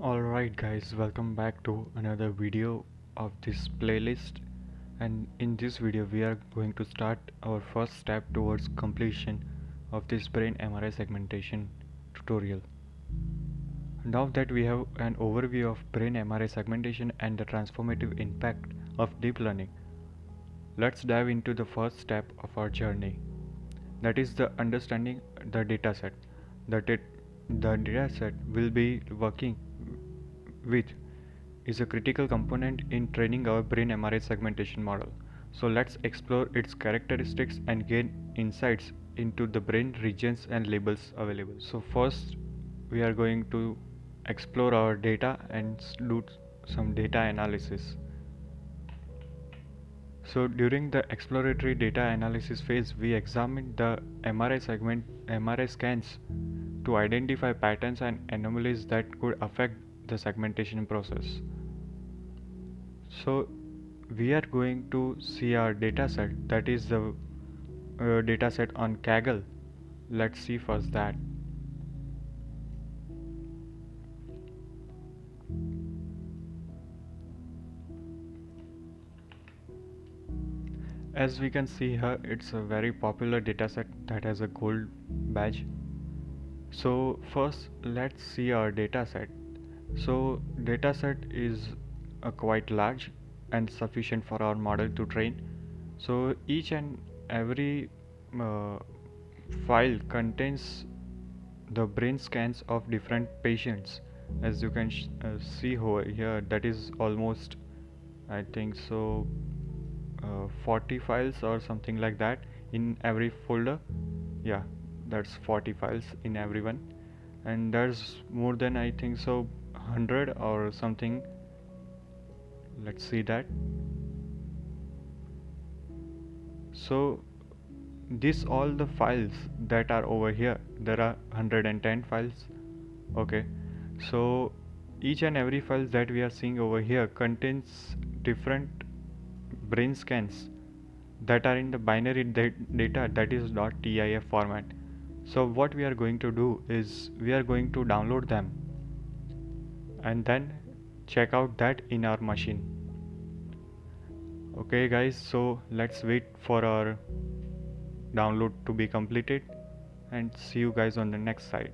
Alright guys, welcome back to another video of this playlist, and in this video we are going to start our first step towards completion of this brain MRI segmentation tutorial. Now that we have an overview of brain MRI segmentation and the transformative impact of deep learning, let's dive into the first step of our journey. That is the understanding the dataset. The dataset we'll be working with is a critical component in training our brain MRI segmentation model. So let's explore its characteristics and gain insights into the brain regions and labels available. So first we are going to explore our data and do some data analysis. So during the exploratory data analysis phase, we examined the MRI scans to identify patterns and anomalies that could affect the segmentation process. So we are going to see our dataset, that is the dataset on Kaggle. Let's see first that. As we can see here, it's a very popular dataset that has a gold badge. So first let's see our dataset. So dataset is quite large and sufficient for our model to train. So each and every uh, file contains the brain scans of different patients. As you can see over here, that is almost, I think so, 40 files or something like that in every folder. Yeah, that's 40 files in everyone, and there's more than, I think so, 100 or something. Let's see that. So this all the files that are over here, there are 110 files. Okay, so each and every file that we are seeing over here contains different brain scans that are in the binary data, that is .tif format. So what we are going to do is we are going to download them and then check out that in our machine. Okay guys, so let's wait for our download to be completed and see you guys on the next slide.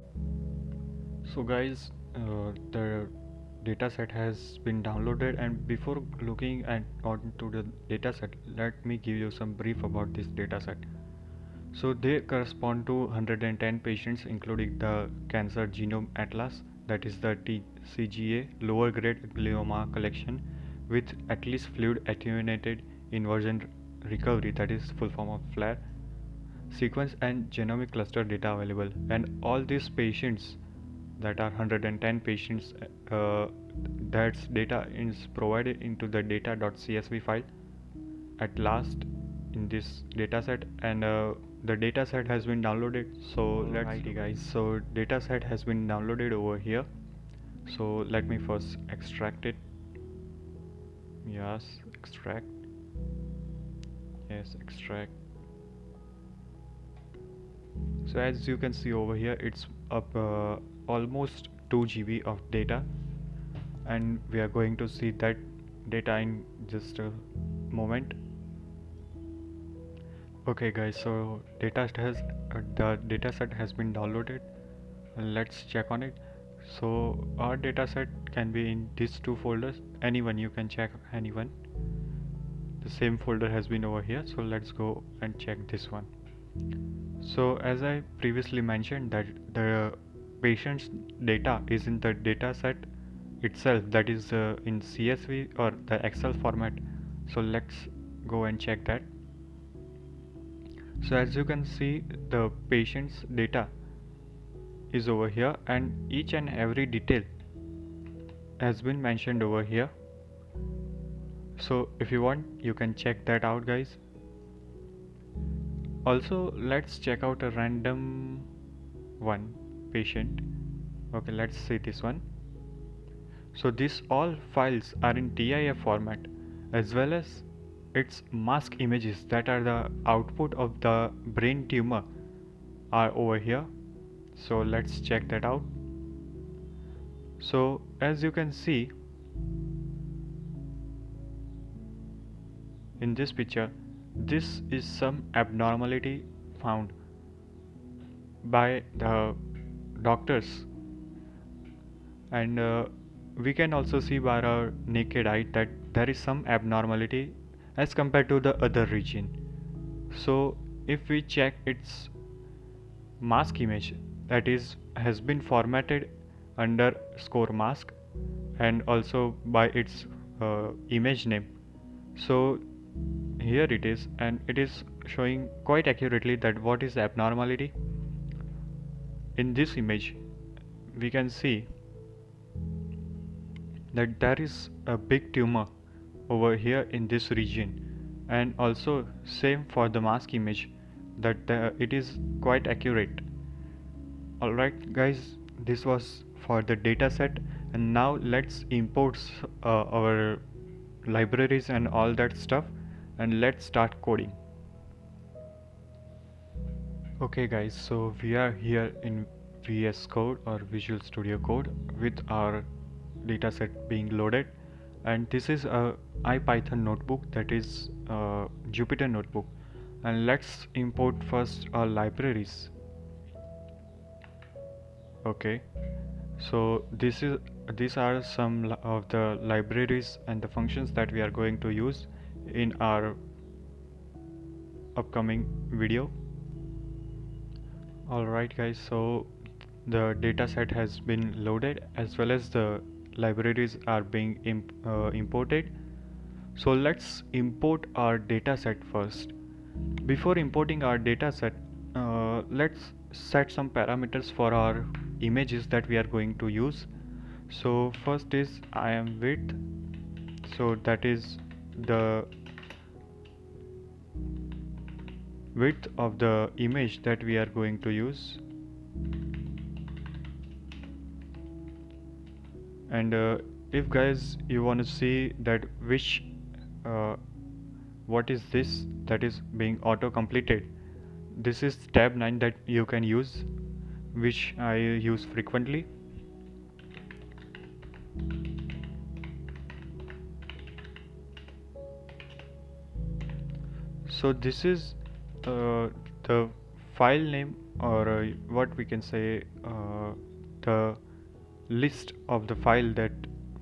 So guys, the dataset has been downloaded, and before looking at onto the dataset, let me give you some brief about this dataset. So they correspond to 110 patients, including the Cancer Genome Atlas, that is the TCGA lower grade glioma collection with at least fluid attenuated inversion recovery, that is full form of FLAIR, sequence and genomic cluster data available. And all these patients, that are 110 patients, that's data is provided into the data.csv file at last in this dataset, and the dataset has been downloaded. So let's guys, so dataset has been downloaded over here. So let me first extract it. Yes, extract. Yes, extract. So as you can see over here, it's up almost 2 GB of data, and we are going to see that data in just a moment. Okay guys, so the dataset has been downloaded. Let's check on it. So our dataset can be in these two folders. Anyone, you can check anyone. The same folder has been over here, so let's go and check this one. So as I previously mentioned, that the patient's data is in the dataset itself, that is in CSV or the Excel format. So let's go and check that. So as you can see, the patient's data is over here, and each and every detail has been mentioned over here. So if you want, you can check that out guys. Also, let's check out a random one patient. Okay, let's see this one. So these all files are in TIF format, as well as its mask images that are the output of the brain tumor are over here. So let's check that out. So as you can see in this picture, this is some abnormality found by the doctors, and we can also see by our naked eye that there is some abnormality as compared to the other region. So if we check its mask image, that is has been formatted under score mask and also by its image name. So here it is, and it is showing quite accurately that what is the abnormality. In this image we can see that there is a big tumor over here in this region, and also same for the mask image, that it is quite accurate. Alright guys, this was for the data set, and now let's import our libraries and all that stuff, and let's start coding. Okay guys, so we are here in VS Code or Visual Studio Code with our dataset being loaded, and this is a IPython notebook, that is Jupyter notebook, and let's import first our libraries. Okay, so these are some of the libraries and the functions that we are going to use in our upcoming video. Alright guys, so the dataset has been loaded as well as the libraries are being imported. So let's import our dataset first. Before importing our dataset, let's set some parameters for our images that we are going to use. So first is IM width, so that is the width of the image that we are going to use. And if guys you want to see that which what is this that is being auto completed, this is tab 9 that you can use, which I use frequently. So this is the file name, or what we can say, the list of the file that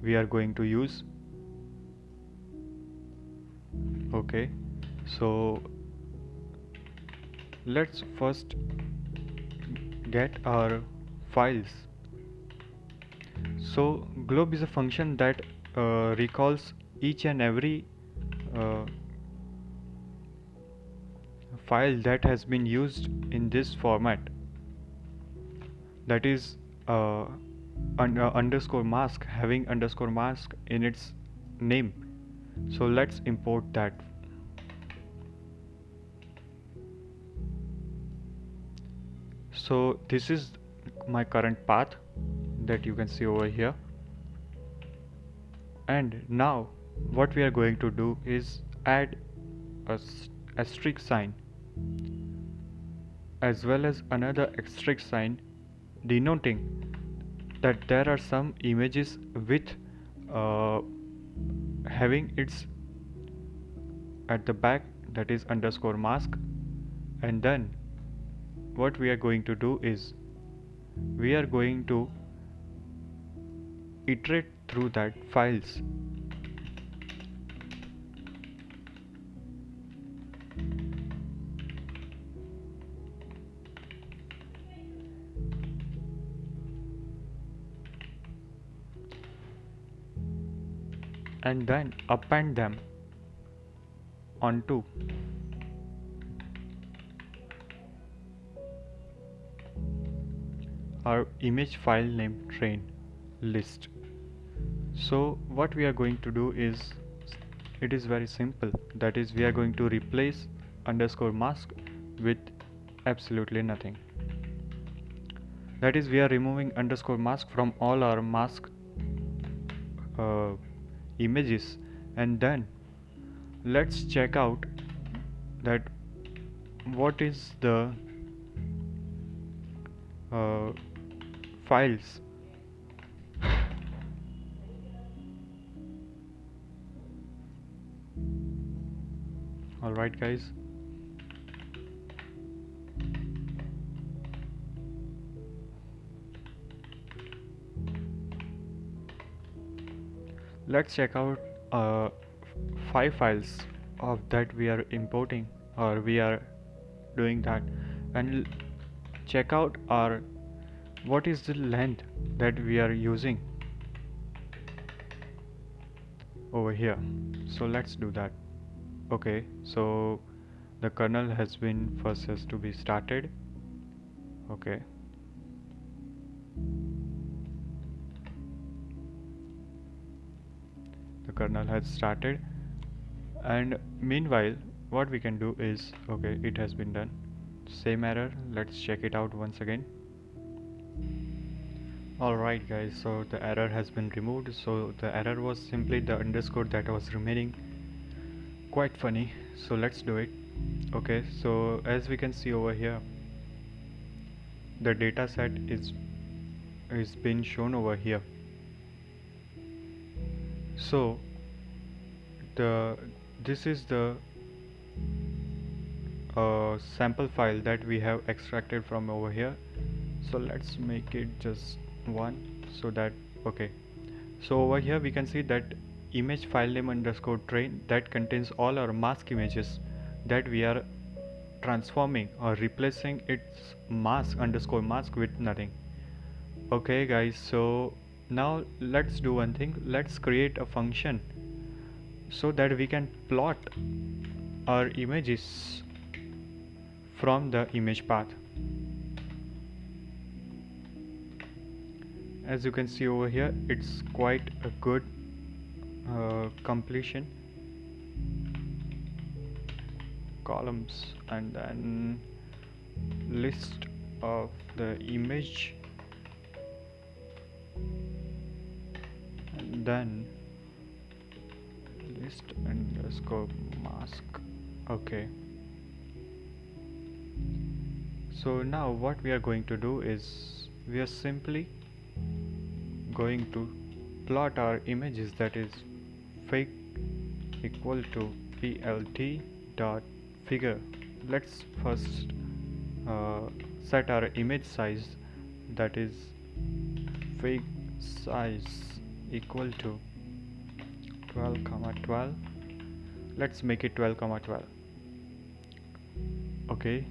we are going to use. Okay, so let's first get our files. So globe is a function that recalls each and every uh, file that has been used in this format, that is underscore mask, having underscore mask in its name. So let's import that. So this is my current path that you can see over here, and now what we are going to do is add a asterisk sign as well as another asterisk sign denoting that there are some images with uh, having its at the back, that is underscore mask. And then what we are going to do is we are going to iterate through that files. And then append them onto our image file name train list. So what we are going to do is, it is very simple, that is we are going to replace underscore mask with absolutely nothing. That is we are removing underscore mask from all our mask uh, images, and then let's check out that what is the files Alright guys, let's check out uh, 5 files of that we are importing, or we are doing that, and check out our what is the length that we are using over here. So let's do that. Okay, so the kernel has to be started. Okay, the kernel has started, and meanwhile what we can do is, okay, it has been done. Same error, let's check it out once again. Alright guys, so the error has been removed. So the error was simply the underscore that was remaining. Quite funny. So let's do it. Okay, so as we can see over here, the data set is being shown over here. So this is the sample file that we have extracted from over here. So let's make it just one, so that, okay, so over here we can see that image file name underscore train that contains all our mask images that we are transforming or replacing its mask underscore mask with nothing. Okay guys, so now let's do one thing. Let's create a function so that we can plot our images from the image path. As you can see over here, it's quite a good completion. Columns, and then list of the image, and then list underscore mask. Okay, so now what we are going to do is we are simply going to plot our images, that is fig equal to plt dot figure. Let's first set our image size, that is fig size equal to 12 comma 12. Let's make it 12 comma 12. Okay,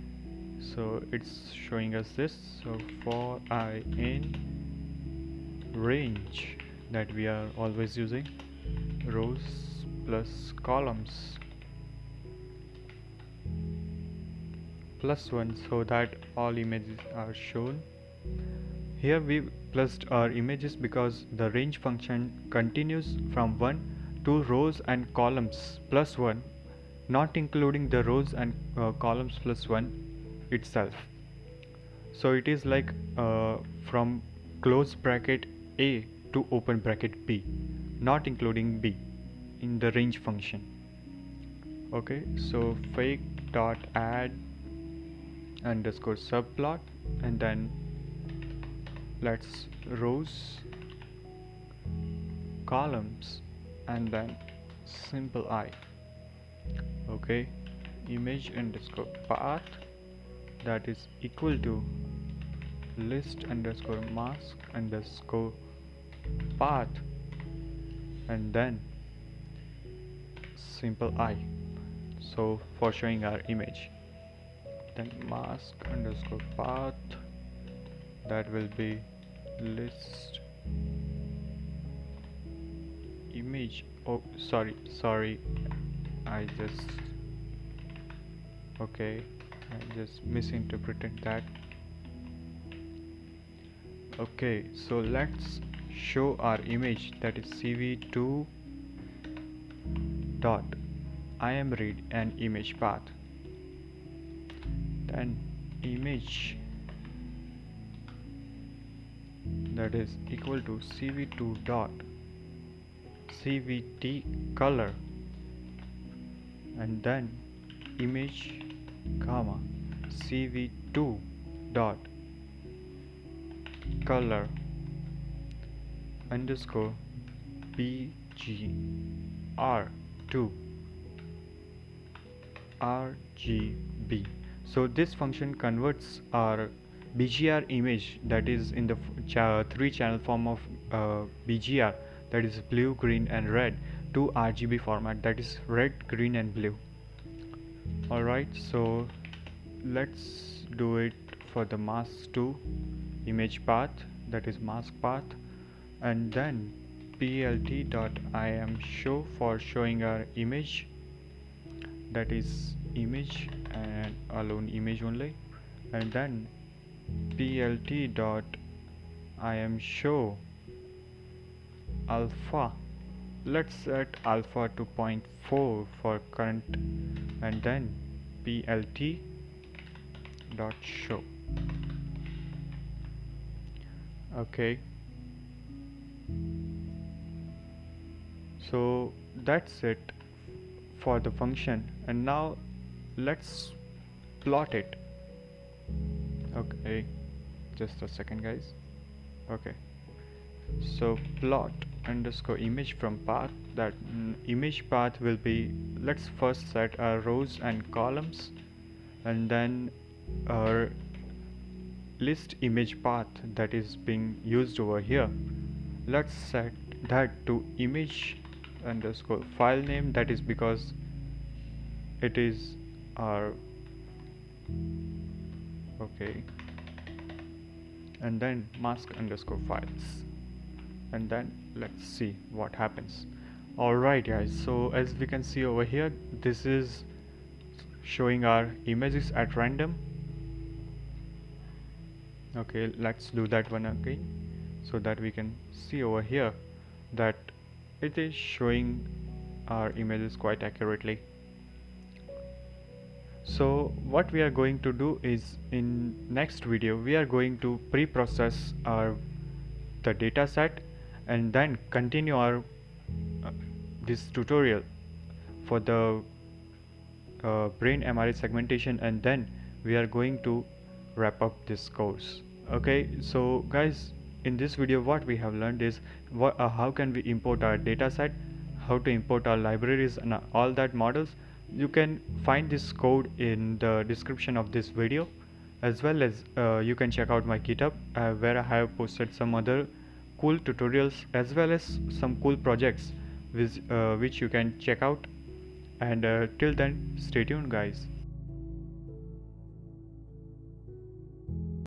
so it's showing us this. So for I in range that we are always using, rows plus columns plus 1, so that all images are shown. Here we plussed our images because the range function continues from 1 to rows and columns plus 1, not including the rows and columns plus 1 itself. So it is like from close bracket A to open bracket B, not including B in the range function. Okay, so fake dot add underscore subplot, and then let's rows, columns, and then simple I. Okay, image underscore path that is equal to list underscore mask underscore path, and then simple I, so for showing our image. Then mask underscore path, that will be list image. Oh, sorry, I just, okay, I just misinterpreted that. Okay, so let's show our image, that is cv2 dot imread and image path, then image that is equal to cv2 dot cvt color, and then image comma cv2 dot color underscore bgr2, RGB. So this function converts our BGR image that is in the three channel form of BGR, that is blue, green and red, to RGB format, that is red, green and blue. Alright, so let's do it for the mask 2 image path, that is mask path, and then plt.imShow for showing our image, that is image and alone image only, and then plt.imShow alpha, let's set alpha to 0.4 for current, and then plt.show. Okay, so that's it for the function, and now let's plot it. Okay, just a second guys. Okay, so plot underscore image from path, that image path will be, let's first set our rows and columns, and then our list image path that is being used over here, let's set that to image underscore file name, that is because it is our, okay, and then mask underscore files, and then let's see what happens. Alright guys, so as we can see over here, this is showing our images at random. Okay, let's do that one again so that we can see over here that it is showing our images quite accurately. So what we are going to do is, in next video we are going to pre-process the data set and then continue our this tutorial for the brain MRI segmentation, and then we are going to wrap up this course. Okay, so guys, in this video what we have learned is how can we import our data set, how to import our libraries and all that models. You can find this code in the description of this video, as well as you can check out my GitHub where I have posted some other cool tutorials as well as some cool projects which you can check out. And till then, stay tuned guys.